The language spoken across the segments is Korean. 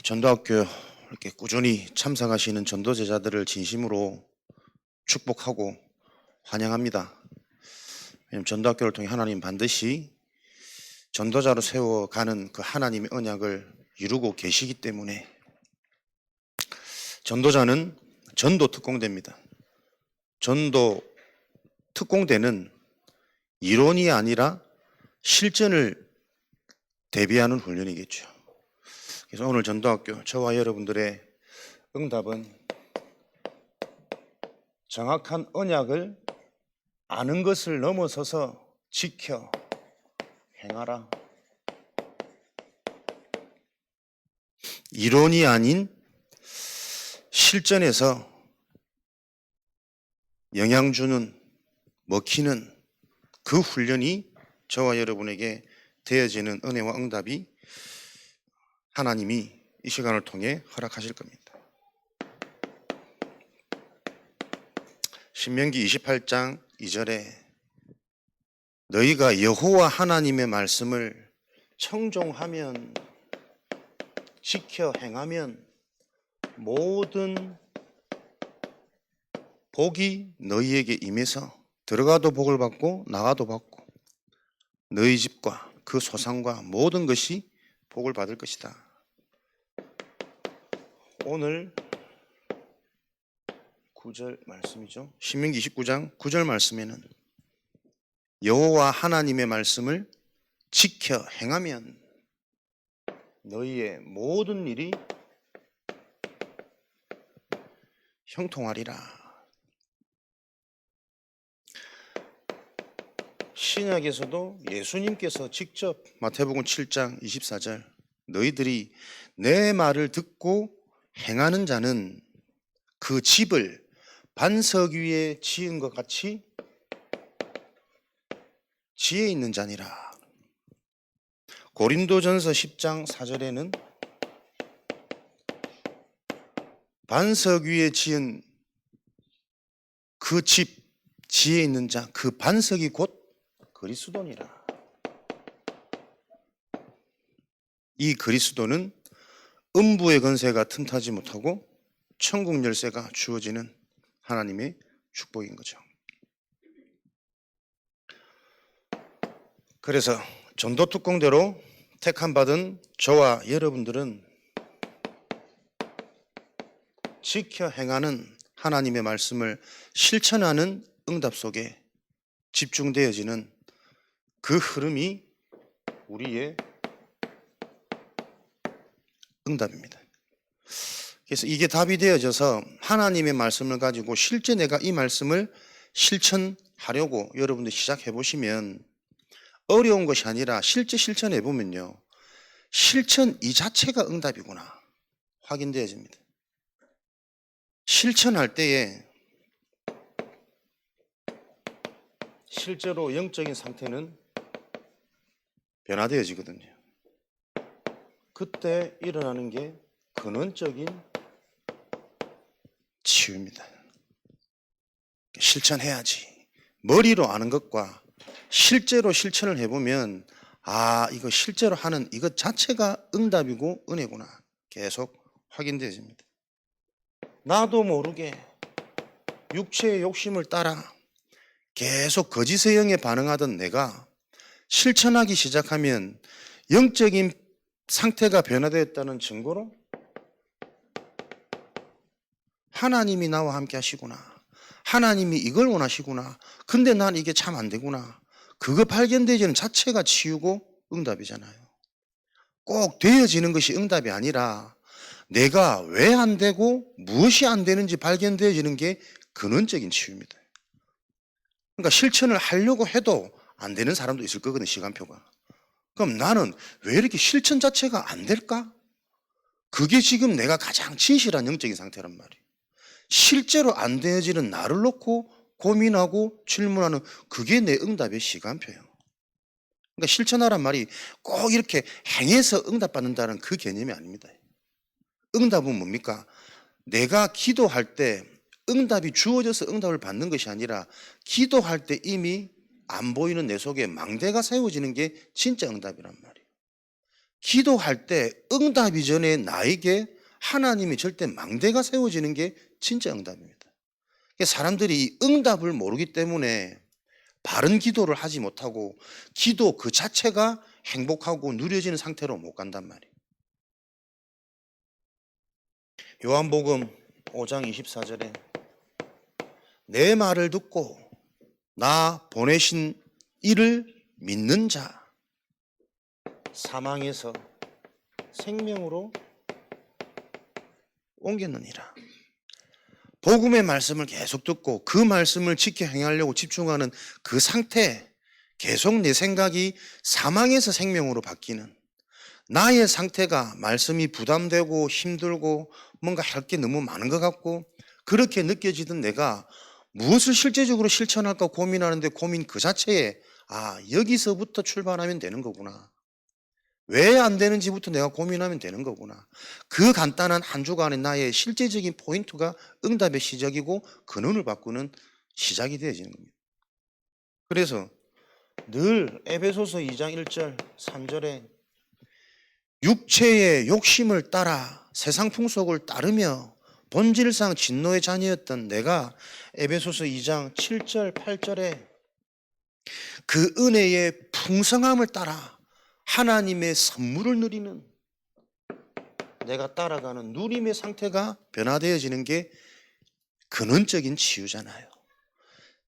전도학교 이렇게 꾸준히 참석하시는 전도 제자들을 진심으로 축복하고 환영합니다. 왜냐하면 전도학교를 통해 하나님 반드시 전도자로 세워가는 그 하나님의 언약을 이루고 계시기 때문에 전도자는 전도 특공대입니다. 전도 특공대는 이론이 아니라 실전을 대비하는 훈련이겠죠. 그래서 오늘 전도학교 저와 여러분들의 응답은 정확한 언약을 아는 것을 넘어서서 지켜 행하라. 이론이 아닌 실전에서 영향 주는, 먹히는 그 훈련이 저와 여러분에게 되어지는 은혜와 응답이 하나님이 이 시간을 통해 허락하실 겁니다. 신명기 28장 2절에 너희가 여호와 하나님의 말씀을 청종하면, 지켜 행하면 모든 복이 너희에게 임해서 들어가도 복을 받고 나가도 받고 너희 집과 그 소산과 모든 것이 복을 받을 것이다. 오늘 9절 말씀이죠. 신명기 29장 9절 말씀에는 여호와 하나님의 말씀을 지켜 행하면 너희의 모든 일이 형통하리라. 신약에서도 예수님께서 직접 마태복음 7장 24절 너희들이 내 말을 듣고 행하는 자는 그 집을 반석 위에 지은 것 같이 지혜 있는 자니라. 고린도전서 10장 4절에는 반석 위에 지은 그 집, 지혜 있는 자, 그 반석이 곧 그리스도니라. 이 그리스도는 음부의 권세가 틈타지 못하고 천국 열쇠가 주어지는 하나님의 축복인 거죠. 그래서 전도 특공대로 택함 받은 저와 여러분들은 지켜 행하는 하나님의 말씀을 실천하는 응답 속에 집중되어지는 그 흐름이 우리의 응답입니다. 그래서 이게 답이 되어져서 하나님의 말씀을 가지고 실제 내가 이 말씀을 실천하려고 여러분들 시작해 보시면 어려운 것이 아니라 실제 실천해 보면요, 실천 이 자체가 응답이구나 확인되어집니다. 실천할 때에 실제로 영적인 상태는 변화되어지거든요. 그때 일어나는 게 근원적인 치유입니다. 실천해야지. 머리로 아는 것과 실제로 실천을 해보면 아, 이거 실제로 하는 이것 자체가 응답이고 은혜구나 계속 확인되어집니다. 나도 모르게 육체의 욕심을 따라 계속 거짓의 영에 반응하던 내가 실천하기 시작하면 영적인 상태가 변화되었다는 증거로 하나님이 나와 함께 하시구나, 하나님이 이걸 원하시구나, 근데 난 이게 참 안 되구나, 그거 발견되지는 자체가 치유고 응답이잖아요. 꼭 되어지는 것이 응답이 아니라 내가 왜 안 되고 무엇이 안 되는지 발견되어지는 게 근원적인 치유입니다. 그러니까 실천을 하려고 해도 안 되는 사람도 있을 거거든요, 시간표가. 그럼 나는 왜 이렇게 실천 자체가 안 될까? 그게 지금 내가 가장 진실한 영적인 상태란 말이에요. 실제로 안 되어지는 나를 놓고 고민하고 질문하는 그게 내 응답의 시간표예요. 그러니까 실천하란 말이 꼭 이렇게 행해서 응답받는다는 그 개념이 아닙니다. 응답은 뭡니까? 내가 기도할 때 응답이 주어져서 응답을 받는 것이 아니라 기도할 때 이미 안 보이는 내 속에 망대가 세워지는 게 진짜 응답이란 말이에요. 기도할 때 응답이 전에 나에게 하나님이 절대 망대가 세워지는 게 진짜 응답입니다. 사람들이 이 응답을 모르기 때문에 바른 기도를 하지 못하고 기도 그 자체가 행복하고 누려지는 상태로 못 간단 말이에요. 요한복음 5장 24절에 내 말을 듣고 나 보내신 이를 믿는 자 사망에서 생명으로 옮겼느니라. 복음의 말씀을 계속 듣고 그 말씀을 지켜 행하려고 집중하는 그 상태, 계속 내 생각이 사망에서 생명으로 바뀌는 나의 상태가 말씀이 부담되고 힘들고 뭔가 할 게 너무 많은 것 같고 그렇게 느껴지던 내가 무엇을 실제적으로 실천할까 고민하는데 고민 그 자체에 여기서부터 출발하면 되는 거구나. 왜 안 되는지부터 내가 고민하면 되는 거구나. 그 간단한 한 주간의 나의 실제적인 포인트가 응답의 시작이고 근원을 바꾸는 시작이 되어지는 겁니다. 그래서 늘 에베소서 2장 1절 3절에 육체의 욕심을 따라 세상 풍속을 따르며 본질상 진노의 자녀였던 내가 에베소서 2장 7절 8절에 그 은혜의 풍성함을 따라 하나님의 선물을 누리는 내가 따라가는 누림의 상태가 변화되어지는 게 근원적인 치유잖아요.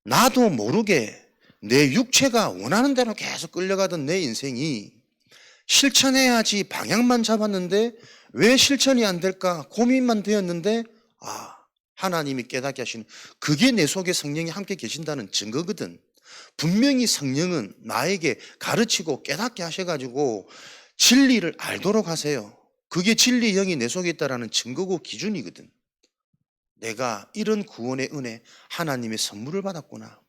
나도 모르게 내 육체가 원하는 대로 계속 끌려가던 내 인생이 실천해야지 방향만 잡았는데 왜 실천이 안 될까 고민만 되었는데 하나님이 깨닫게 하시는 그게 내 속에 성령이 함께 계신다는 증거거든. 분명히 성령은 나에게 가르치고 깨닫게 하셔가지고 진리를 알도록 하세요. 그게 진리의 영이 내 속에 있다는 증거고 기준이거든. 내가 이런 구원의 은혜 하나님의 선물을 받았구나.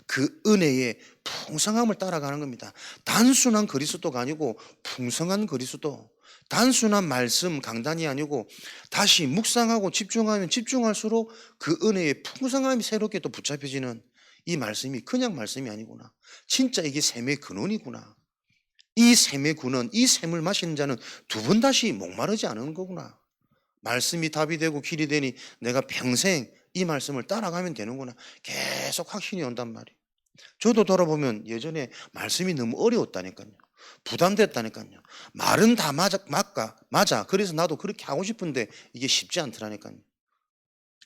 그 은혜의 풍성함을 따라가는 겁니다. 단순한 그리스도가 아니고 풍성한 그리스도, 단순한 말씀 강단이 아니고 다시 묵상하고 집중하면 집중할수록 그 은혜의 풍성함이 새롭게 또 붙잡혀지는 이 말씀이 그냥 말씀이 아니구나. 진짜 이게 샘의 근원이구나. 이 샘의 근원, 이 샘을 마시는 자는 두 번 다시 목마르지 않은 거구나. 말씀이 답이 되고 길이 되니 내가 평생 이 말씀을 따라가면 되는구나. 계속 확신이 온단 말이에요. 저도 돌아보면 예전에 말씀이 너무 어려웠다니까요. 부담됐다니까요. 말은 다 맞아. 그래서 나도 그렇게 하고 싶은데 이게 쉽지 않더라니까요.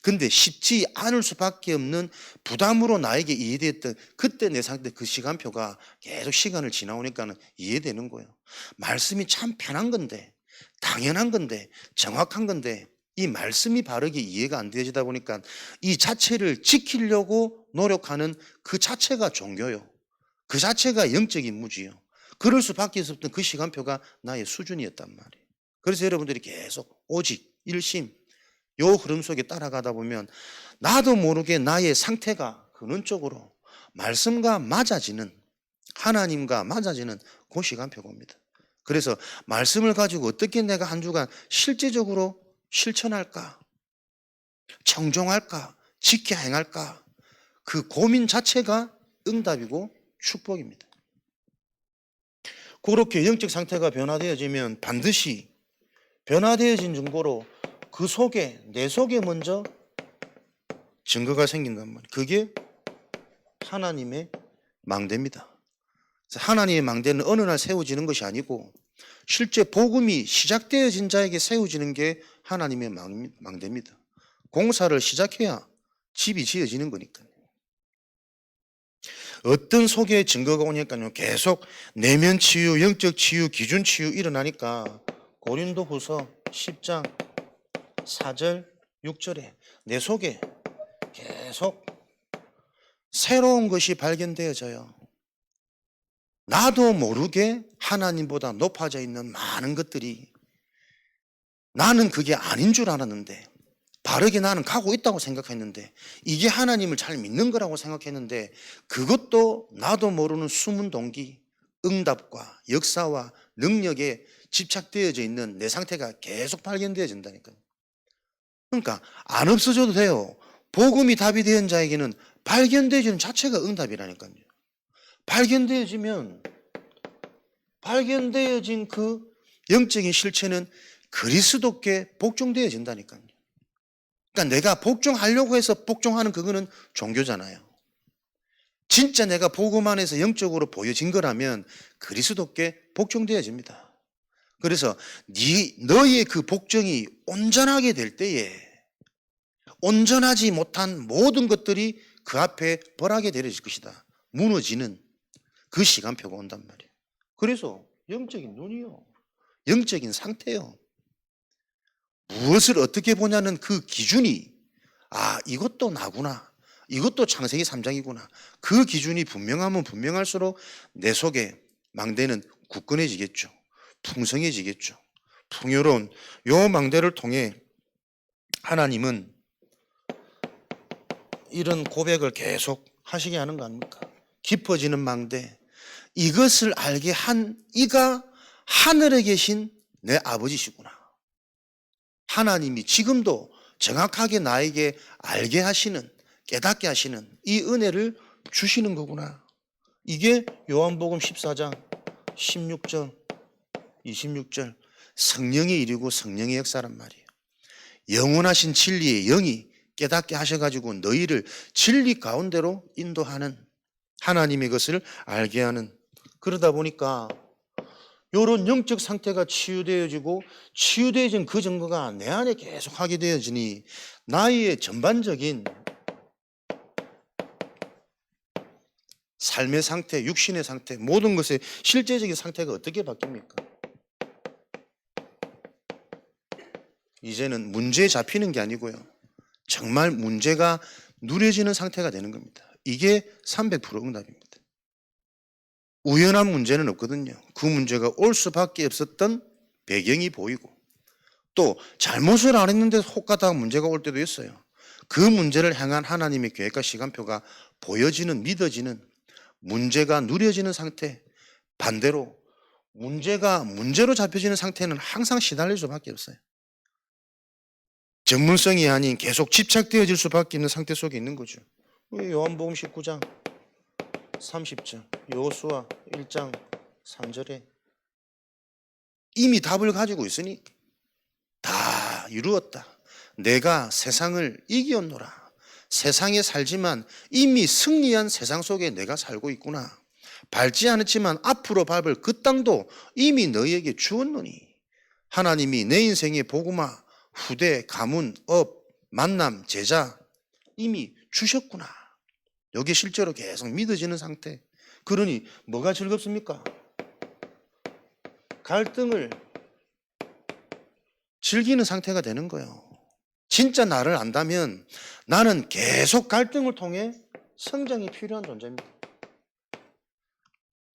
근데 쉽지 않을 수밖에 없는 부담으로 나에게 이해됐던 그때 내 상태 그 시간표가 계속 시간을 지나오니까는 이해되는 거예요. 말씀이 참 편한 건데, 당연한 건데, 정확한 건데 이 말씀이 바르게 이해가 안 되어지다 보니까 이 자체를 지키려고 노력하는 그 자체가 종교요. 그 자체가 영적인 무지요. 그럴 수밖에 없었던 그 시간표가 나의 수준이었단 말이에요. 그래서 여러분들이 계속 오직 일심 요 흐름 속에 따라가다 보면 나도 모르게 나의 상태가 근원적으로 말씀과 맞아지는 하나님과 맞아지는 그 시간표가 옵니다. 그래서 말씀을 가지고 어떻게 내가 한 주간 실제적으로 실천할까, 청종할까, 지켜 행할까 그 고민 자체가 응답이고 축복입니다. 그렇게 영적 상태가 변화되어지면 반드시 변화되어진 증거로 그 속에 내 속에 먼저 증거가 생긴단 말이에요. 그게 하나님의 망대입니다. 하나님의 망대는 어느 날 세워지는 것이 아니고 실제 복음이 시작되어진 자에게 세워지는 게 하나님의 망대입니다. 공사를 시작해야 집이 지어지는 거니까요. 어떤 속에 증거가 오니까요. 계속 내면 치유, 영적 치유, 기준 치유 일어나니까 고린도후서 10장 4절 6절에 내 속에 계속 새로운 것이 발견되어져요. 나도 모르게 하나님보다 높아져 있는 많은 것들이 나는 그게 아닌 줄 알았는데 바르게 나는 가고 있다고 생각했는데 이게 하나님을 잘 믿는 거라고 생각했는데 그것도 나도 모르는 숨은 동기, 응답과 역사와 능력에 집착되어져 있는 내 상태가 계속 발견되어진다니까요. 그러니까 안 없어져도 돼요. 복음이 답이 된 자에게는 발견되어지는 자체가 응답이라니까요. 발견되어진 그 영적인 실체는 그리스도께 복종되어진다니까요. 그러니까 내가 복종하려고 해서 복종하는 그거는 종교잖아요. 진짜 내가 복음 안에서 영적으로 보여진 거라면 그리스도께 복종되어집니다. 그래서 너의 그 복종이 온전하게 될 때에 온전하지 못한 모든 것들이 그 앞에 벌하게 되어질 것이다. 무너지는 그 시간표가 온단 말이에요. 그래서 영적인 눈이요, 영적인 상태요, 무엇을 어떻게 보냐는 그 기준이 이것도 나구나, 이것도 창세기 3장이구나. 그 기준이 분명하면 분명할수록 내 속에 망대는 굳건해지겠죠. 풍성해지겠죠. 풍요로운 요 망대를 통해 하나님은 이런 고백을 계속 하시게 하는 거 아닙니까? 깊어지는 망대, 이것을 알게 한 이가 하늘에 계신 내 아버지시구나. 하나님이 지금도 정확하게 나에게 알게 하시는, 깨닫게 하시는 이 은혜를 주시는 거구나. 이게 요한복음 14장 16절 26절 성령의 일이고 성령의 역사란 말이에요. 영원하신 진리의 영이 깨닫게 하셔가지고 너희를 진리 가운데로 인도하는, 하나님의 것을 알게 하는, 그러다 보니까 이런 영적 상태가 치유되어지고 치유되어진 그 증거가 내 안에 계속 하게 되어지니 나의 전반적인 삶의 상태, 육신의 상태, 모든 것의 실제적인 상태가 어떻게 바뀝니까? 이제는 문제에 잡히는 게 아니고요, 정말 문제가 누려지는 상태가 되는 겁니다. 이게 300% 응답입니다. 우연한 문제는 없거든요. 그 문제가 올 수밖에 없었던 배경이 보이고, 또 잘못을 안 했는데 혹가다가 문제가 올 때도 있어요. 그 문제를 향한 하나님의 계획과 시간표가 보여지는, 믿어지는, 문제가 누려지는 상태. 반대로 문제가 문제로 잡혀지는 상태는 항상 시달릴 수밖에 없어요. 전문성이 아닌 계속 집착되어질 수밖에 없는 상태 속에 있는 거죠. 요한복음 19장 30절, 여호수아 1장 3절에 이미 답을 가지고 있으니 다 이루었다. 내가 세상을 이기었노라. 세상에 살지만 이미 승리한 세상 속에 내가 살고 있구나. 밟지 않았지만 앞으로 밟을 그 땅도 이미 너희에게 주었노니 하나님이 내 인생의 복음화, 후대, 가문, 업, 만남, 제자 이미 주셨구나. 여기 실제로 계속 믿어지는 상태. 그러니 뭐가 즐겁습니까? 갈등을 즐기는 상태가 되는 거예요. 진짜 나를 안다면 나는 계속 갈등을 통해 성장이 필요한 존재입니다.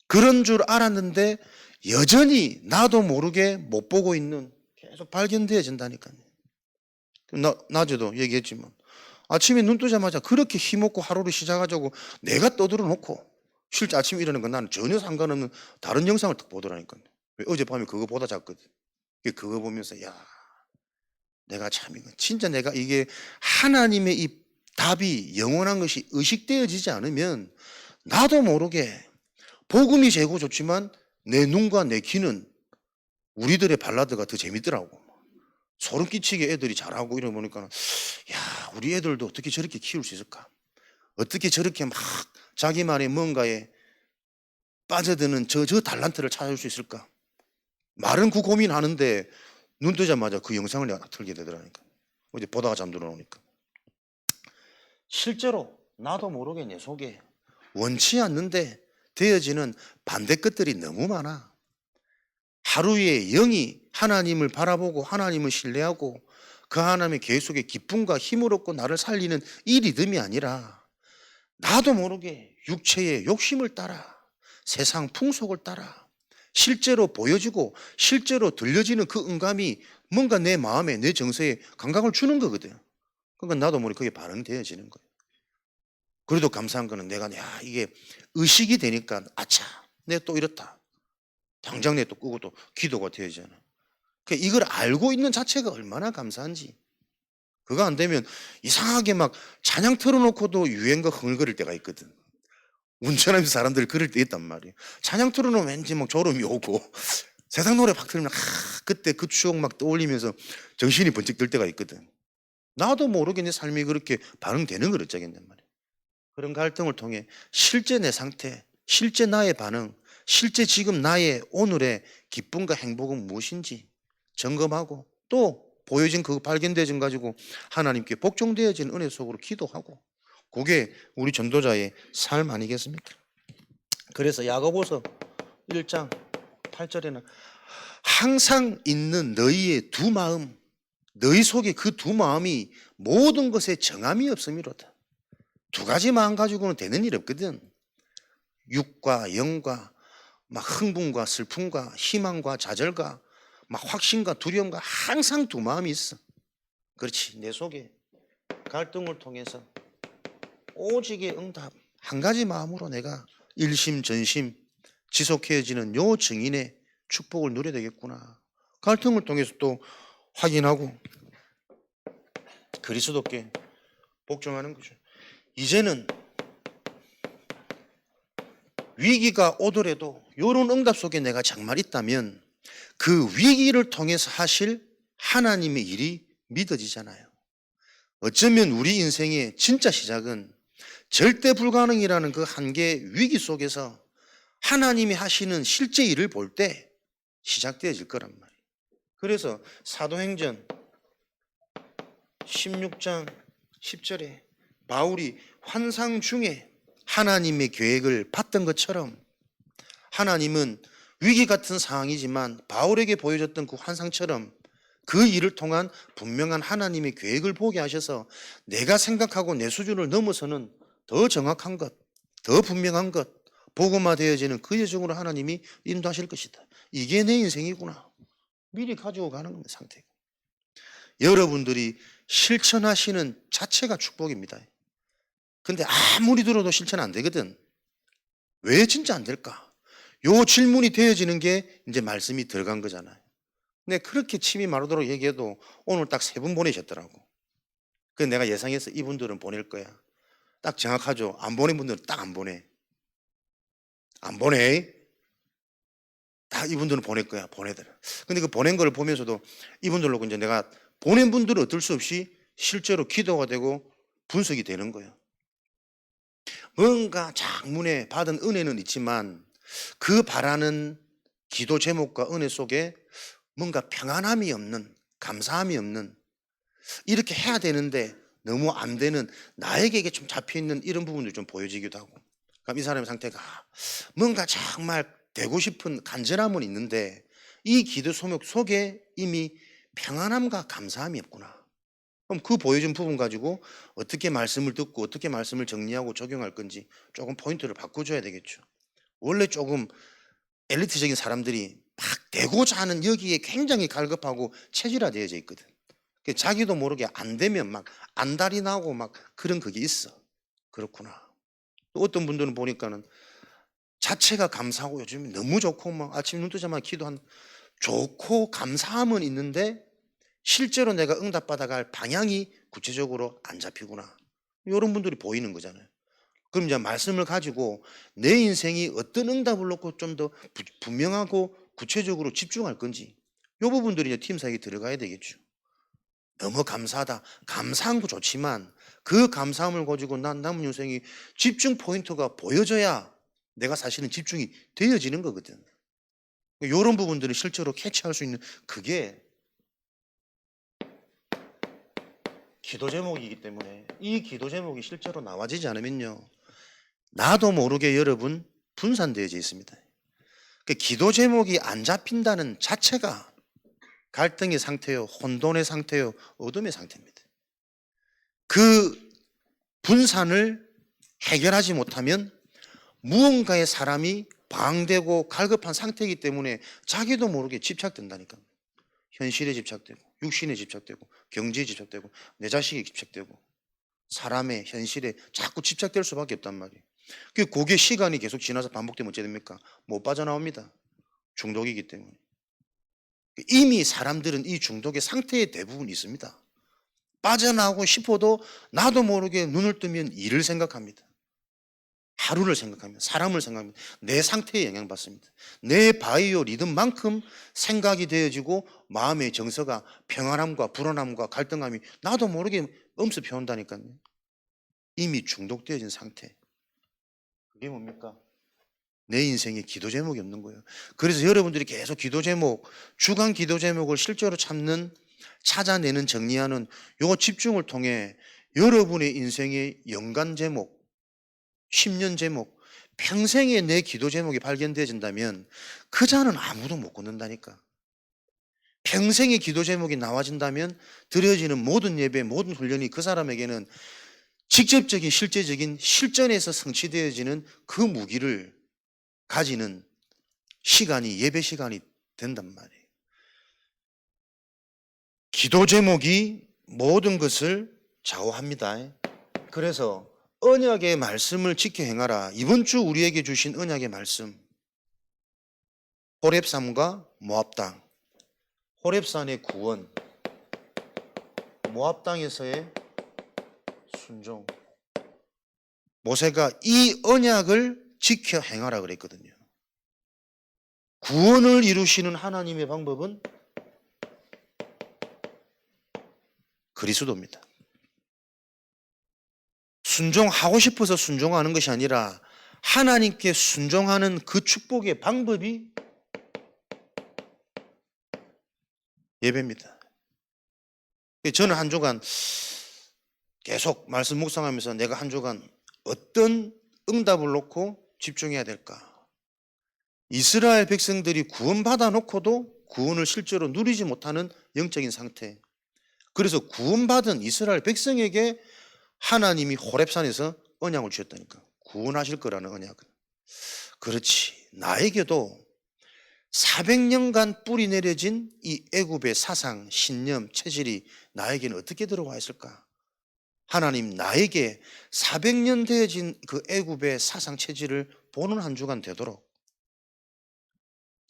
그런 줄 알았는데 여전히 나도 모르게 못 보고 있는, 계속 발견되어진다니까요. 낮에도 얘기했지만 아침에 눈 뜨자마자 그렇게 힘없고 하루를 시작하자고 내가 떠들어 놓고 실제 아침에 일어나는 건 나는 전혀 상관없는 다른 영상을 딱 보더라니까요. 어젯밤에 그거 보다 잤거든. 그거 보면서 내가 참 이거 진짜 내가 이게 하나님의 이 답이 영원한 것이 의식되어지지 않으면 나도 모르게 복음이 재고 좋지만 내 눈과 내 귀는 우리들의 발라드가 더 재밌더라고. 소름 끼치게 애들이 잘하고 이러고 보니까 우리 애들도 어떻게 저렇게 키울 수 있을까? 어떻게 저렇게 막 자기만의 뭔가에 빠져드는 저 달란트를 찾을 수 있을까? 말은 그 고민하는데 눈 뜨자마자 그 영상을 내가 틀게 되더라니까. 어제 보다가 잠들어 놓으니까. 실제로 나도 모르게 내 속에 원치 않는데 되어지는 반대 것들이 너무 많아. 하루에 영이 하나님을 바라보고 하나님을 신뢰하고 그 하나님의 계획 속에 기쁨과 힘을 얻고 나를 살리는 이 리듬이 아니라 나도 모르게 육체의 욕심을 따라 세상 풍속을 따라 실제로 보여지고 실제로 들려지는 그 음감이 뭔가 내 마음에 내 정서에 감각을 주는 거거든. 그러니까 나도 모르게 그게 반응되어지는 거예요. 그래도 감사한 거는 내가 이게 의식이 되니까 아차 내가 또 이렇다. 당장 내 또 끄고 또 기도가 되어지잖아. 그러니까 이걸 알고 있는 자체가 얼마나 감사한지. 그거 안 되면 이상하게 막 찬양 틀어놓고도 유행가 흥얼거릴 때가 있거든. 운전하면서 사람들이 그럴 때 있단 말이에요. 찬양 틀어놓으면 왠지 막 졸음이 오고 세상 노래 팍 틀면 그때 그 추억 막 떠올리면서 정신이 번쩍 들 때가 있거든. 나도 모르게 내 삶이 그렇게 반응되는 걸 어쩌겠냔 말이야. 그런 갈등을 통해 실제 내 상태, 실제 나의 반응, 실제 지금 나의 오늘의 기쁨과 행복은 무엇인지 점검하고 또 보여진 그 발견되진 가지고 하나님께 복종되어진 은혜 속으로 기도하고 그게 우리 전도자의 삶 아니겠습니까? 그래서 야고보서 1장 8절에는 항상 있는 너희의 두 마음, 너희 속에 그 두 마음이 모든 것에 정함이 없음이로다. 두 가지 마음 가지고는 되는 일 없거든. 육과 영과 막 흥분과 슬픔과 희망과 좌절과 막 확신과 두려움과 항상 두 마음이 있어. 그렇지. 내 속에 갈등을 통해서 오직의 응답 한 가지 마음으로 내가 일심전심 지속해지는 요 증인의 축복을 누려야 되겠구나. 갈등을 통해서 또 확인하고 그리스도께 복종하는 거죠. 이제는 위기가 오더라도 이런 응답 속에 내가 정말 있다면 그 위기를 통해서 하실 하나님의 일이 믿어지잖아요. 어쩌면 우리 인생의 진짜 시작은 절대 불가능이라는 그 한계 위기 속에서 하나님이 하시는 실제 일을 볼 때 시작되어질 거란 말이에요. 그래서 사도행전 16장 10절에 바울이 환상 중에 하나님의 계획을 봤던 것처럼 하나님은 위기 같은 상황이지만 바울에게 보여줬던 그 환상처럼 그 일을 통한 분명한 하나님의 계획을 보게 하셔서 내가 생각하고 내 수준을 넘어서는 더 정확한 것, 더 분명한 것, 복음화되어지는 그 여정으로 하나님이 인도하실 것이다. 이게 내 인생이구나. 미리 가지고 가는 겁니다, 상태가. 여러분들이 실천하시는 자체가 축복입니다. 근데 아무리 들어도 실천 안 되거든. 왜 진짜 안 될까? 요 질문이 되어지는 게 이제 말씀이 들어간 거잖아요. 근데 그렇게 침이 마르도록 얘기해도 오늘 딱 3분 보내셨더라고. 그래서 내가 예상해서 이분들은 보낼 거야. 딱 정확하죠. 안 보낸 분들은 딱 안 보내. 안 보내. 다 이분들은 보낼 거야. 보내더라. 근데 그 보낸 걸 보면서도 이분들로 이제 내가 보낸 분들은 어쩔 수 없이 실제로 기도가 되고 분석이 되는 거예요. 뭔가 장문에 받은 은혜는 있지만 그 바라는 기도 제목과 은혜 속에 뭔가 평안함이 없는, 감사함이 없는, 이렇게 해야 되는데 너무 안 되는, 나에게 이게 좀 잡혀있는 이런 부분들이 좀 보여지기도 하고. 그럼 이 사람의 상태가 뭔가 정말 되고 싶은 간절함은 있는데 이 기도 소목 속에 이미 평안함과 감사함이 없구나. 그럼 그 보여준 부분 가지고 어떻게 말씀을 듣고 어떻게 말씀을 정리하고 적용할 건지 조금 포인트를 바꿔줘야 되겠죠. 원래 조금 엘리트적인 사람들이 막 되고자 하는 여기에 굉장히 갈급하고 체질화되어져 있거든. 자기도 모르게 안 되면 막 안달이 나고 막 그런 그게 있어. 그렇구나. 또 어떤 분들은 보니까는 자체가 감사하고 요즘 너무 좋고 막 아침 눈 뜨자마자 기도한 좋고 감사함은 있는데 실제로 내가 응답받아갈 방향이 구체적으로 안 잡히구나. 이런 분들이 보이는 거잖아요. 그럼 이제 말씀을 가지고 내 인생이 어떤 응답을 놓고 좀 더 분명하고 구체적으로 집중할 건지 이 부분들이 이제 팀 사역에 들어가야 되겠죠. 너무 감사하다. 감사한 거 좋지만 그 감사함을 가지고 난 남은 인생이 집중 포인트가 보여져야 내가 사실은 집중이 되어지는 거거든. 이런 부분들을 실제로 캐치할 수 있는 그게 기도 제목이기 때문에 이 기도 제목이 실제로 나와지지 않으면요. 나도 모르게 여러분 분산되어져 있습니다. 기도 제목이 안 잡힌다는 자체가 갈등의 상태요, 혼돈의 상태요, 어둠의 상태입니다. 그 분산을 해결하지 못하면 무언가의 사람이 방대고 갈급한 상태이기 때문에 자기도 모르게 집착된다니까. 현실에 집착되고 육신에 집착되고 경제에 집착되고 내 자식에 집착되고 사람의 현실에 자꾸 집착될 수밖에 없단 말이에요. 그게 시간이 계속 지나서 반복되면 어찌 됩니까? 못 빠져나옵니다. 중독이기 때문에. 이미 사람들은 이 중독의 상태에 대부분 있습니다. 빠져나오고 싶어도 나도 모르게 눈을 뜨면 일을 생각합니다. 하루를 생각하면, 사람을 생각하면 내 상태에 영향받습니다. 내 바이오 리듬만큼 생각이 되어지고 마음의 정서가 평안함과 불안함과 갈등함이 나도 모르게 엄습해 온다니까요. 이미 중독되어진 상태. 그게 뭡니까? 내 인생에 기도 제목이 없는 거예요. 그래서 여러분들이 계속 기도 제목, 주간 기도 제목을 실제로 찾아내는, 정리하는 요 집중을 통해 여러분의 인생의 연간 제목, 10년 제목, 평생에 내 기도 제목이 발견되어진다면 그 자는 아무도 못 건넌다니까. 평생의 기도 제목이 나와진다면 드려지는 모든 예배, 모든 훈련이 그 사람에게는 직접적인 실제적인 실전에서 성취되어지는 그 무기를 가지는 시간이 예배 시간이 된단 말이에요. 기도 제목이 모든 것을 좌우합니다. 그래서 언약의 말씀을 지켜 행하라. 이번 주 우리에게 주신 언약의 말씀, 호렙산과 모압 땅, 호렙산의 구원, 모압 땅에서의 순종. 모세가 이 언약을 지켜 행하라 그랬거든요. 구원을 이루시는 하나님의 방법은 그리스도입니다. 순종하고 싶어서 순종하는 것이 아니라 하나님께 순종하는 그 축복의 방법이 예배입니다. 저는 한 주간 계속 말씀 묵상하면서 내가 한 주간 어떤 응답을 놓고 집중해야 될까? 이스라엘 백성들이 구원받아 놓고도 구원을 실제로 누리지 못하는 영적인 상태. 그래서 구원받은 이스라엘 백성에게 하나님이 호렙산에서 언약을 주셨다니까. 구원하실 거라는 언약은. 그렇지. 나에게도 400년간 뿌리 내려진 이 애굽의 사상, 신념, 체질이 나에게는 어떻게 들어와 있을까? 하나님 나에게 400년 되어진 그 애굽의 사상 체질을 보는 한 주간 되도록,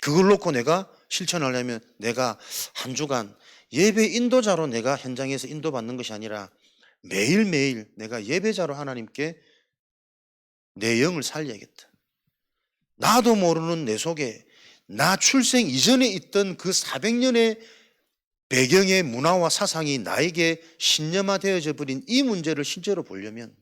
그걸 놓고 내가 실천하려면 내가 한 주간 예배 인도자로 내가 현장에서 인도받는 것이 아니라 매일매일 내가 예배자로 하나님께 내 영을 살려야겠다. 나도 모르는 내 속에 나 출생 이전에 있던 그 400년의 배경의 문화와 사상이 나에게 신념화되어져 버린 이 문제를 실제로 보려면,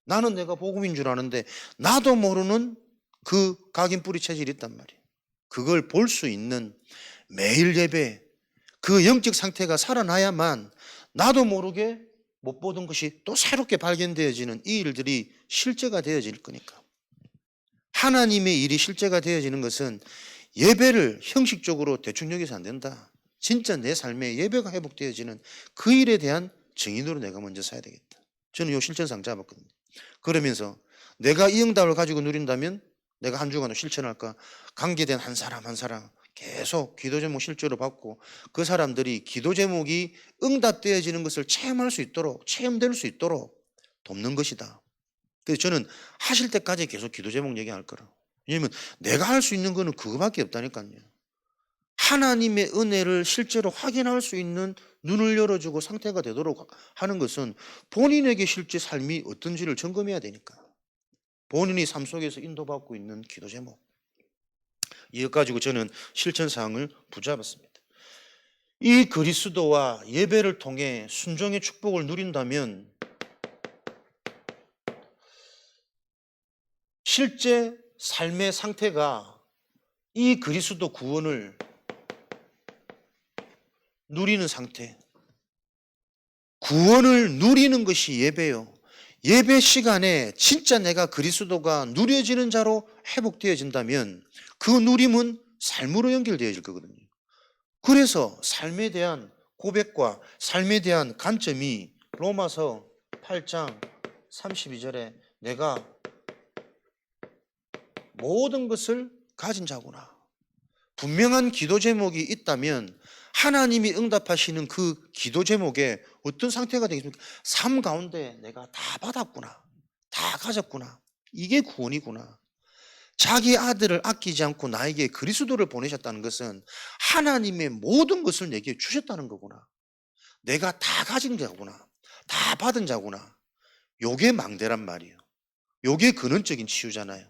나는 내가 복음인 줄 아는데 나도 모르는 그 각인 뿌리 체질이 있단 말이에요. 그걸 볼 수 있는 매일 예배, 그 영적 상태가 살아나야만 나도 모르게 못 보던 것이 또 새롭게 발견되어지는 이 일들이 실제가 되어질 거니까. 하나님의 일이 실제가 되어지는 것은 예배를 형식적으로 대충 여기서 안 된다. 진짜 내 삶에 예배가 회복되어지는 그 일에 대한 증인으로 내가 먼저 서야 되겠다. 저는 이 실천상 잡았거든요. 그러면서 내가 이 응답을 가지고 누린다면 내가 한 주간 실천할까? 관계된 한 사람 한 사람 계속 기도 제목 실제로 받고 그 사람들이 기도 제목이 응답되어지는 것을 체험할 수 있도록, 체험될 수 있도록 돕는 것이다. 그래서 저는 하실 때까지 계속 기도 제목 얘기할 거라고. 왜냐하면 내가 할 수 있는 거는 그거밖에 없다니까요. 하나님의 은혜를 실제로 확인할 수 있는 눈을 열어주고 상태가 되도록 하는 것은 본인에게 실제 삶이 어떤지를 점검해야 되니까. 본인이 삶 속에서 인도받고 있는 기도 제목. 이것 가지고 저는 실천사항을 붙잡았습니다. 이 그리스도와 예배를 통해 순종의 축복을 누린다면 실제 삶의 상태가 이 그리스도 구원을 누리는 상태, 구원을 누리는 것이 예배요. 예배 시간에 진짜 내가 그리스도가 누려지는 자로 회복되어진다면 그 누림은 삶으로 연결되어질 거거든요. 그래서 삶에 대한 고백과 삶에 대한 관점이 로마서 8장 32절에 내가 모든 것을 가진 자구나. 분명한 기도 제목이 있다면 하나님이 응답하시는 그 기도 제목에 어떤 상태가 되겠습니까? 삶 가운데 내가 다 받았구나. 다 가졌구나. 이게 구원이구나. 자기 아들을 아끼지 않고 나에게 그리스도를 보내셨다는 것은 하나님의 모든 것을 내게 주셨다는 거구나. 내가 다 가진 자구나. 다 받은 자구나. 요게 망대란 말이에요. 요게 근원적인 치유잖아요.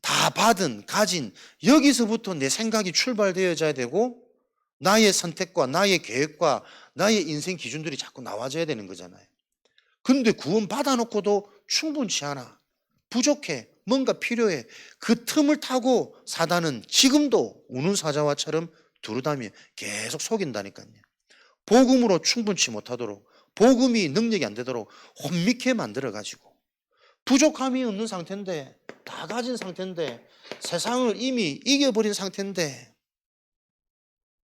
다 받은, 가진, 여기서부터 내 생각이 출발되어져야 되고 나의 선택과 나의 계획과 나의 인생 기준들이 자꾸 나와줘야 되는 거잖아요. 근데 구원 받아놓고도 충분치 않아. 부족해. 뭔가 필요해. 그 틈을 타고 사단은 지금도 우는 사자와처럼 두루다니 계속 속인다니까요. 복음으로 충분치 못하도록, 복음이 능력이 안 되도록 혼미케 만들어가지고 부족함이 없는 상태인데, 다 가진 상태인데, 세상을 이미 이겨버린 상태인데,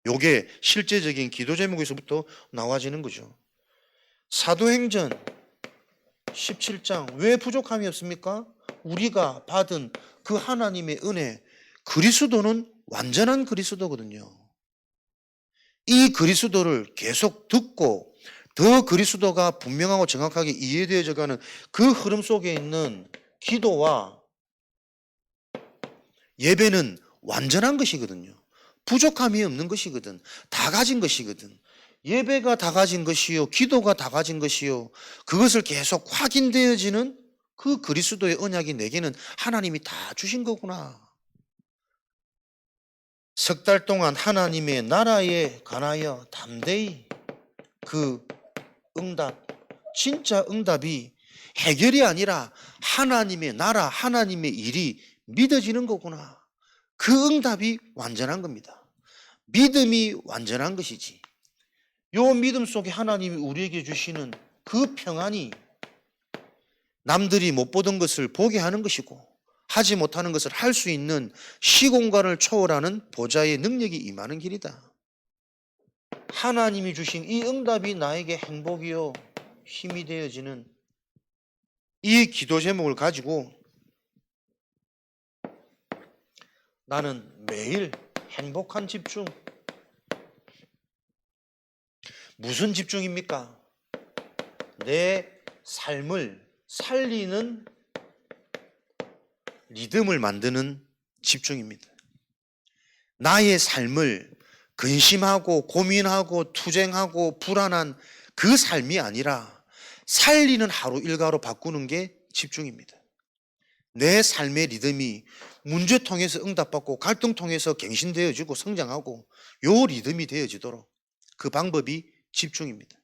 요게 실제적인 기도 제목에서부터 나와지는 거죠. 사도행전 17장 왜 부족함이 없습니까? 우리가 받은 그 하나님의 은혜, 그리스도는 완전한 그리스도거든요. 이 그리스도를 계속 듣고 더 그리스도가 분명하고 정확하게 이해되어져 가는 그 흐름 속에 있는 기도와 예배는 완전한 것이거든요. 부족함이 없는 것이거든. 다 가진 것이거든. 예배가 다 가진 것이요, 기도가 다 가진 것이요, 그것을 계속 확인되어지는 그 그리스도의 언약이 내게는 하나님이 다 주신 거구나. 석 달 동안 하나님의 나라에 관하여 담대히 그 응답, 진짜 응답이 해결이 아니라 하나님의 나라, 하나님의 일이 믿어지는 거구나. 그 응답이 완전한 겁니다. 믿음이 완전한 것이지. 요 믿음 속에 하나님이 우리에게 주시는 그 평안이 남들이 못 보던 것을 보게 하는 것이고 하지 못하는 것을 할 수 있는 시공간을 초월하는 보좌의 능력이 임하는 길이다. 하나님이 주신 이 응답이 나에게 행복이요 힘이 되어지는 이 기도 제목을 가지고 나는 매일 행복한 집중. 무슨 집중입니까? 내 삶을 살리는 리듬을 만드는 집중입니다. 나의 삶을 근심하고 고민하고 투쟁하고 불안한 그 삶이 아니라 살리는 하루 일과로 바꾸는 게 집중입니다. 내 삶의 리듬이 문제 통해서 응답받고 갈등 통해서 갱신되어지고 성장하고 요 리듬이 되어지도록 그 방법이 집중입니다.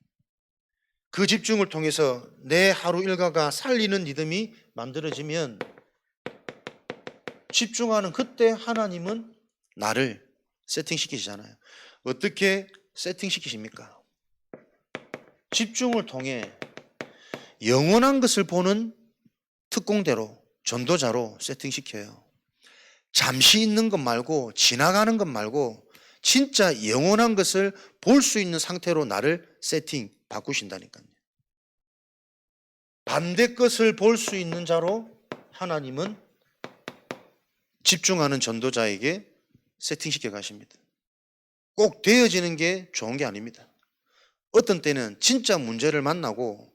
그 집중을 통해서 내 하루 일과가 살리는 리듬이 만들어지면 집중하는 그때 하나님은 나를 세팅시키시잖아요. 어떻게 세팅시키십니까? 집중을 통해 영원한 것을 보는 특공대로, 전도자로 세팅시켜요. 잠시 있는 것 말고, 지나가는 것 말고 진짜 영원한 것을 볼 수 있는 상태로 나를 세팅 바꾸신다니까요. 반대 것을 볼 수 있는 자로 하나님은 집중하는 전도자에게 세팅시켜 가십니다. 꼭 되어지는 게 좋은 게 아닙니다. 어떤 때는 진짜 문제를 만나고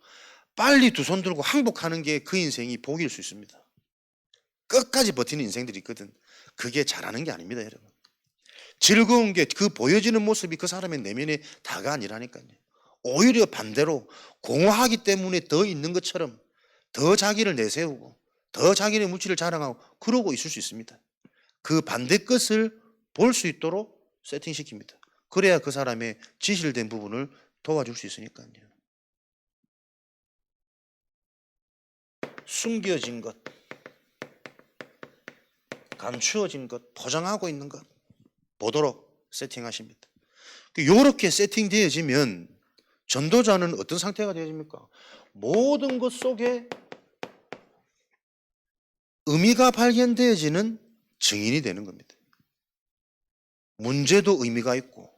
빨리 두 손 들고 항복하는 게 그 인생이 복일 수 있습니다. 끝까지 버티는 인생들이 있거든. 그게 잘하는 게 아닙니다, 여러분. 즐거운 게 그 보여지는 모습이 그 사람의 내면의 다가 아니라니까요. 오히려 반대로 공허하기 때문에 더 있는 것처럼 더 자기를 내세우고 더 자기의 무치를 자랑하고 그러고 있을 수 있습니다. 그 반대 것을 볼 수 있도록 세팅시킵니다. 그래야 그 사람의 지실된 부분을 도와줄 수 있으니까요. 숨겨진 것, 감추어진 것, 포장하고 있는 것 보도록 세팅하십니다. 이렇게 세팅되어지면 전도자는 어떤 상태가 되어집니까? 모든 것 속에 의미가 발견되어지는 증인이 되는 겁니다. 문제도 의미가 있고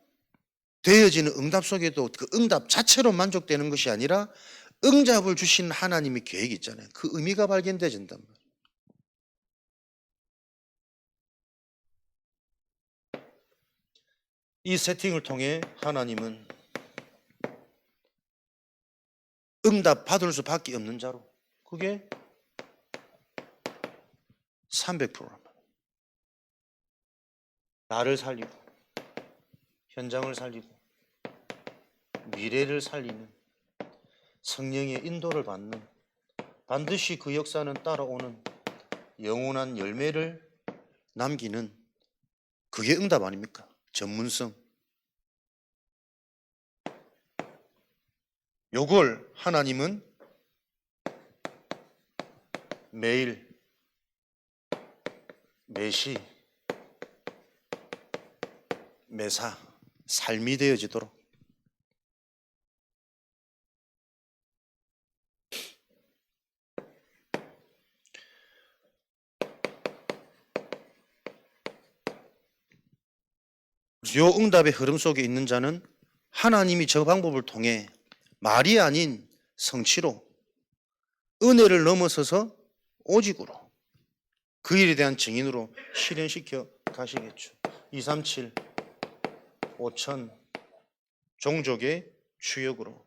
되어지는 응답 속에도 그 응답 자체로 만족되는 것이 아니라 응답을 주신 하나님의 계획이 있잖아요. 그 의미가 발견되어진단 말이에요. 이 세팅을 통해 하나님은 응답 받을 수밖에 없는 자로, 그게 300%란 말이에요. 나를 살리고 현장을 살리고 미래를 살리는 성령의 인도를 받는 반드시 그 역사는 따라오는 영원한 열매를 남기는, 그게 응답 아닙니까? 전문성. 요걸 하나님은 매일, 매시, 매사 삶이 되어지도록 요 응답의 흐름 속에 있는 자는 하나님이 저 방법을 통해 말이 아닌 성취로 은혜를 넘어서서 오직으로 그 일에 대한 증인으로 실현시켜 가시겠죠. 237 5천 종족의 주역으로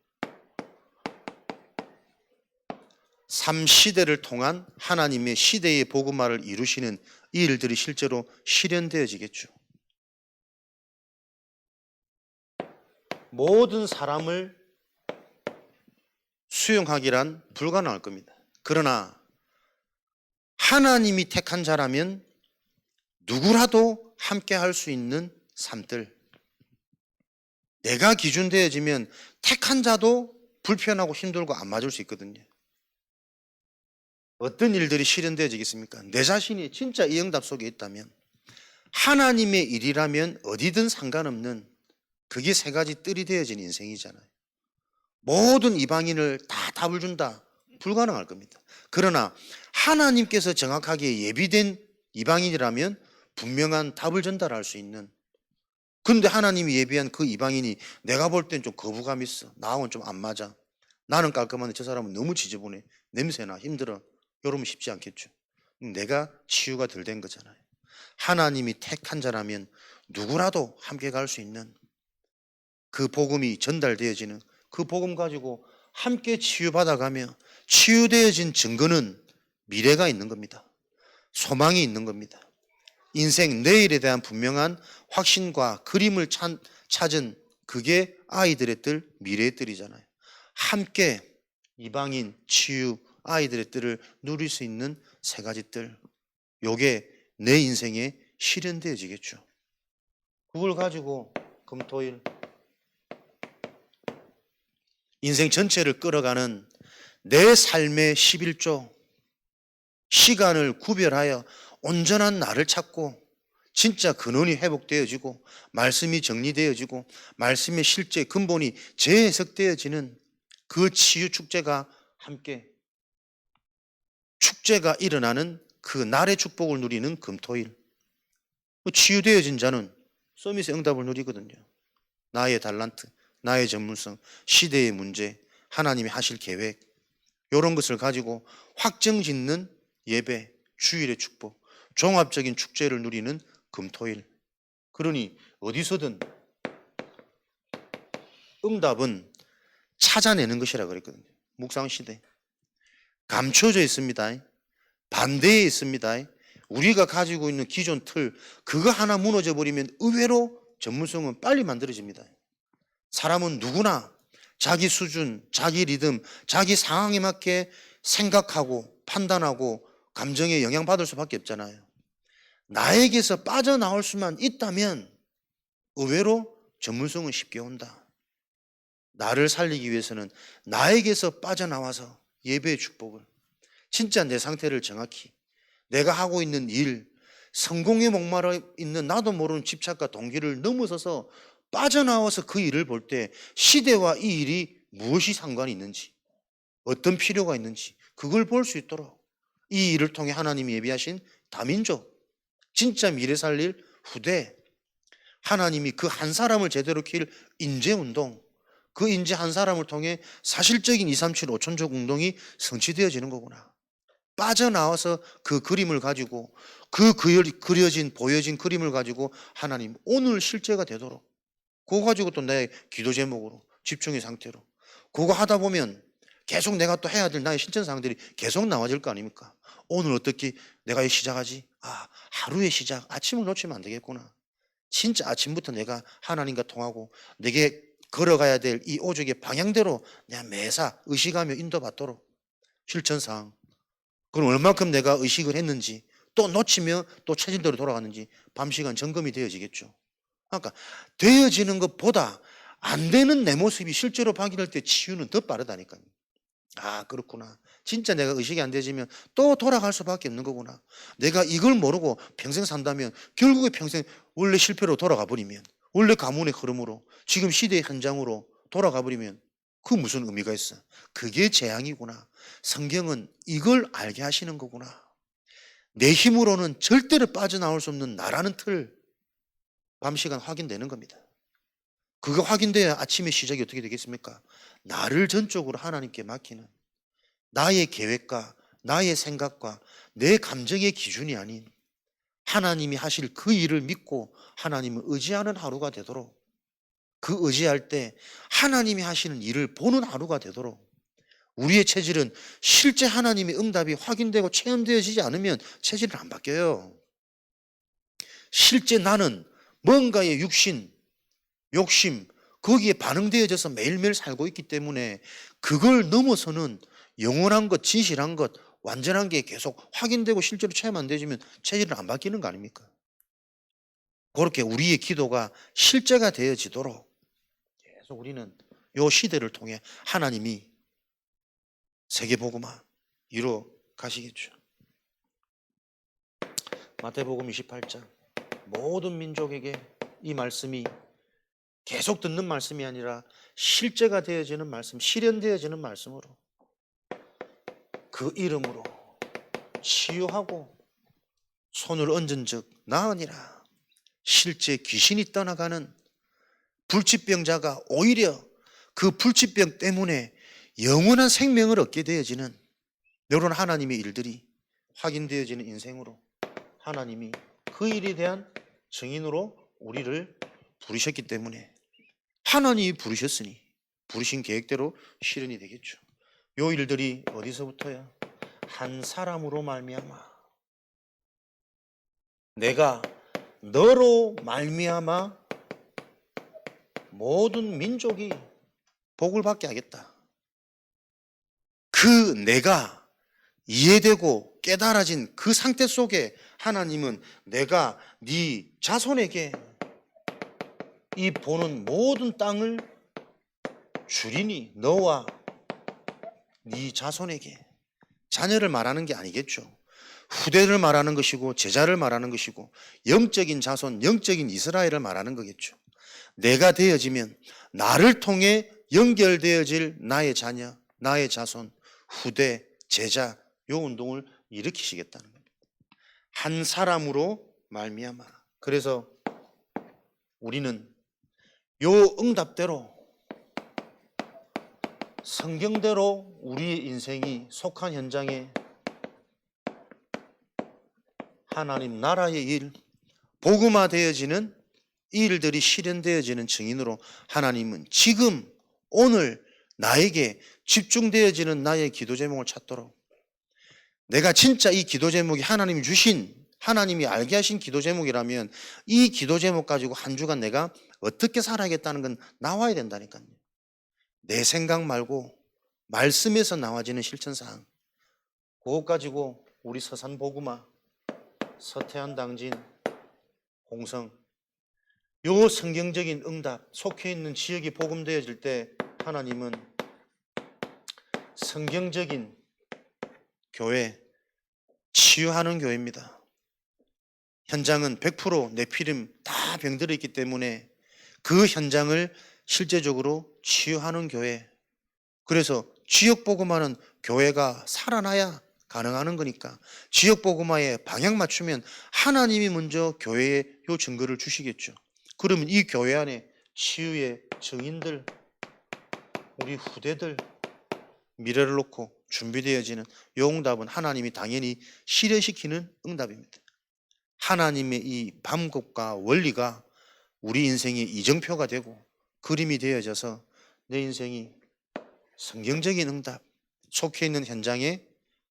3시대를 통한 하나님의 시대의 복음화를 이루시는 이 일들이 실제로 실현되어지겠죠. 모든 사람을 수용하기란 불가능할 겁니다. 그러나 하나님이 택한 자라면 누구라도 함께 할 수 있는 삶들, 내가 기준 되어지면 택한 자도 불편하고 힘들고 안 맞을 수 있거든요. 어떤 일들이 실현되어지겠습니까? 내 자신이 진짜 이 응답 속에 있다면, 하나님의 일이라면 어디든 상관없는, 그게 세 가지 뜰이 되어진 인생이잖아요. 모든 이방인을 다 답을 준다? 불가능할 겁니다. 그러나 하나님께서 정확하게 예비된 이방인이라면 분명한 답을 전달할 수 있는, 근데 하나님이 예비한 그 이방인이 내가 볼 땐 좀 거부감 있어, 나하고는 좀 안 맞아, 나는 깔끔한데 저 사람은 너무 지저분해, 냄새나, 힘들어, 이러면 쉽지 않겠죠. 내가 치유가 덜 된 거잖아요. 하나님이 택한 자라면 누구라도 함께 갈 수 있는, 그 복음이 전달되어지는, 그 복음 가지고 함께 치유받아가며 치유되어진 증거는 미래가 있는 겁니다. 소망이 있는 겁니다. 인생 내일에 대한 분명한 확신과 그림을 찾은, 그게 아이들의 뜰, 미래의 뜰이잖아요. 함께 이방인 치유, 아이들의 뜰을 누릴 수 있는 세 가지 뜰, 요게 내 인생에 실현되어지겠죠. 그걸 가지고 금토일 인생 전체를 끌어가는 내 삶의 11조, 시간을 구별하여 온전한 나를 찾고 진짜 근원이 회복되어지고 말씀이 정리되어지고 말씀의 실제 근본이 재해석되어지는 그 치유 축제가 함께 축제가 일어나는 그 날의 축복을 누리는 금토일. 치유되어진 자는 서밋의 응답을 누리거든요. 나의 달란트, 나의 전문성, 시대의 문제, 하나님이 하실 계획, 이런 것을 가지고 확정짓는 예배, 주일의 축복, 종합적인 축제를 누리는 금토일. 그러니 어디서든 응답은 찾아내는 것이라 그랬거든요. 묵상시대 감춰져 있습니다. 반대에 있습니다. 우리가 가지고 있는 기존 틀, 그거 하나 무너져 버리면 의외로 전문성은 빨리 만들어집니다. 사람은 누구나 자기 수준, 자기 리듬, 자기 상황에 맞게 생각하고 판단하고 감정에 영향받을 수밖에 없잖아요. 나에게서 빠져나올 수만 있다면 의외로 전문성은 쉽게 온다. 나를 살리기 위해서는 나에게서 빠져나와서 예배의 축복을, 진짜 내 상태를 정확히, 내가 하고 있는 일, 성공에 목말라 있는 나도 모르는 집착과 동기를 넘어서서 빠져나와서 그 일을 볼 때 시대와 이 일이 무엇이 상관이 있는지, 어떤 필요가 있는지 그걸 볼 수 있도록 이 일을 통해 하나님이 예비하신 다민족, 진짜 미래 살릴 후대, 하나님이 그 한 사람을 제대로 키울 인재운동, 그 인재 한 사람을 통해 사실적인 237 5천족 운동이 성취되어지는 거구나. 빠져나와서 그 그림을 가지고, 그 그려진 보여진 그림을 가지고 하나님 오늘 실제가 되도록, 그거 가지고 또 내 기도 제목으로 집중의 상태로 그거 하다 보면 계속 내가 또 해야 될 나의 실천사항들이 계속 나와질 거 아닙니까? 오늘 어떻게 내가 이 시작하지? 하루의 시작, 아침을 놓치면 안 되겠구나. 진짜 아침부터 내가 하나님과 통하고 내게 걸어가야 될 이 오직의 방향대로 내가 매사 의식하며 인도받도록 실천상. 그럼 얼만큼 내가 의식을 했는지, 또 놓치면 또 체질대로 돌아가는지 밤시간 점검이 되어지겠죠. 그러니까 되어지는 것보다 안 되는 내 모습이 실제로 발견할 때 치유는 더 빠르다니까요. 아, 그렇구나. 진짜 내가 의식이 안 되지면 또 돌아갈 수밖에 없는 거구나. 내가 이걸 모르고 평생 산다면 결국에 평생 원래 실패로 돌아가 버리면, 원래 가문의 흐름으로, 지금 시대의 현장으로 돌아가 버리면 그 무슨 의미가 있어? 그게 재앙이구나. 성경은 이걸 알게 하시는 거구나. 내 힘으로는 절대로 빠져나올 수 없는 나라는 틀, 밤시간 확인되는 겁니다. 그거 확인돼야 아침의 시작이 어떻게 되겠습니까? 나를 전적으로 하나님께 맡기는, 나의 계획과 나의 생각과 내 감정의 기준이 아닌 하나님이 하실 그 일을 믿고 하나님을 의지하는 하루가 되도록, 그 의지할 때 하나님이 하시는 일을 보는 하루가 되도록, 우리의 체질은 실제 하나님의 응답이 확인되고 체험되어지지 않으면 체질은 안 바뀌어요. 실제 나는 뭔가의 육신, 욕심, 거기에 반응되어져서 매일매일 살고 있기 때문에 그걸 넘어서는 영원한 것, 진실한 것, 완전한 게 계속 확인되고 실제로 체험 안 되지면 체질은 안 바뀌는 거 아닙니까? 그렇게 우리의 기도가 실제가 되어지도록 계속 우리는 이 시대를 통해 하나님이 세계복음화 이루어 가시겠죠. 마태복음 28장, 모든 민족에게 이 말씀이 계속 듣는 말씀이 아니라 실제가 되어지는 말씀, 실현되어지는 말씀으로, 그 이름으로 치유하고 손을 얹은 즉 나으니라. 실제 귀신이 떠나가는 불치병자가 오히려 그 불치병 때문에 영원한 생명을 얻게 되어지는 이런 하나님의 일들이 확인되어지는 인생으로 하나님이 그 일에 대한 증인으로 우리를 부르셨기 때문에, 하나님이 부르셨으니 부르신 계획대로 실현이 되겠죠. 요 일들이 어디서부터야? 한 사람으로 말미암아, 내가 너로 말미암아 모든 민족이 복을 받게 하겠다. 그 내가 이해되고 깨달아진 그 상태 속에 하나님은 내가 네 자손에게 이 보는 모든 땅을 주리니, 너와 네 자손에게, 자녀를 말하는 게 아니겠죠. 후대를 말하는 것이고 제자를 말하는 것이고 영적인 자손, 영적인 이스라엘을 말하는 거겠죠. 내가 되어지면 나를 통해 연결되어질 나의 자녀, 나의 자손, 후대, 제자, 요 운동을 일으키시겠다는 겁니다. 한 사람으로 말미암아. 그래서 우리는 요 응답대로, 성경대로 우리의 인생이 속한 현장에 하나님 나라의 일, 복음화 되어지는 이 일들이 실현되어지는 증인으로 하나님은 지금 오늘 나에게 집중되어지는 나의 기도 제목을 찾도록, 내가 진짜 이 기도 제목이 하나님이 주신, 하나님이 알게 하신 기도 제목이라면 이 기도 제목 가지고 한 주간 내가 어떻게 살아야겠다는 건 나와야 된다니까요. 내 생각 말고 말씀에서 나와지는 실천사항, 그것 가지고 우리 서산복음화, 서태한 당진, 홍성, 요 성경적인 응답, 속해 있는 지역이 복음되어질 때 하나님은 성경적인 교회, 치유하는 교회입니다. 현장은 100% 네피림 다 병들어 있기 때문에 그 현장을 실제적으로 치유하는 교회, 그래서 지역 복음화는 교회가 살아나야 가능한 거니까 지역 복음화에 방향 맞추면 하나님이 먼저 교회에 요 증거를 주시겠죠. 그러면 이 교회 안에 치유의 증인들, 우리 후대들, 미래를 놓고 준비되어지는 요 응답은 하나님이 당연히 실현시키는 응답입니다. 하나님의 이 방법과 원리가 우리 인생의 이정표가 되고 그림이 되어져서 내 인생이 성경적인 응답, 속해 있는 현장에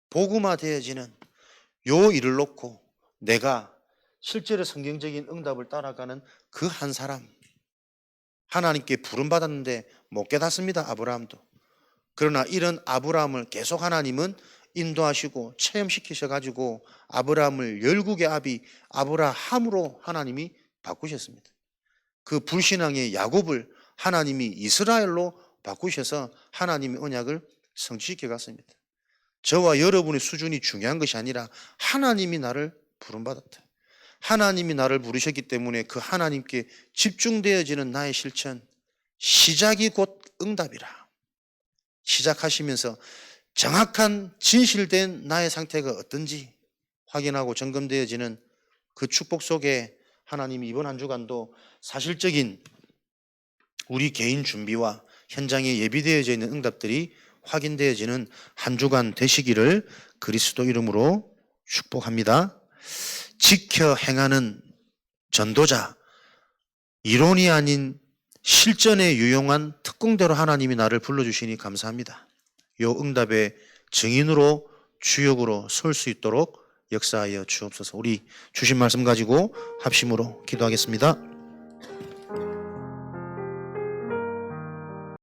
복음화 되어지는 요 일을 놓고 내가 실제로 성경적인 응답을 따라가는 그 한 사람, 하나님께 부름받았는데 못 깨닫습니다. 아브라함도 그러나 이런 아브라함을 계속 하나님은 인도하시고 체험시키셔가지고 아브라함을 열국의 아비 아브라함으로 하나님이 바꾸셨습니다. 그 불신앙의 야곱을 하나님이 이스라엘로 바꾸셔서 하나님의 언약을 성취시켜 갔습니다. 저와 여러분의 수준이 중요한 것이 아니라 하나님이 나를 부름받았다. 하나님이 나를 부르셨기 때문에 그 하나님께 집중되어지는 나의 실천, 시작이 곧 응답이라. 시작하시면서 정확한 진실된 나의 상태가 어떤지 확인하고 점검되어지는 그 축복 속에 하나님이 이번 한 주간도 사실적인 우리 개인 준비와 현장에 예비되어져 있는 응답들이 확인되어지는 한 주간 되시기를 그리스도 이름으로 축복합니다. 지켜 행하는 전도자, 이론이 아닌 실전에 유용한 특공대로 하나님이 나를 불러주시니 감사합니다. 요 응답의 증인으로 주역으로 설 수 있도록 역사하여 주옵소서. 우리 주신 말씀 가지고 합심으로 기도하겠습니다.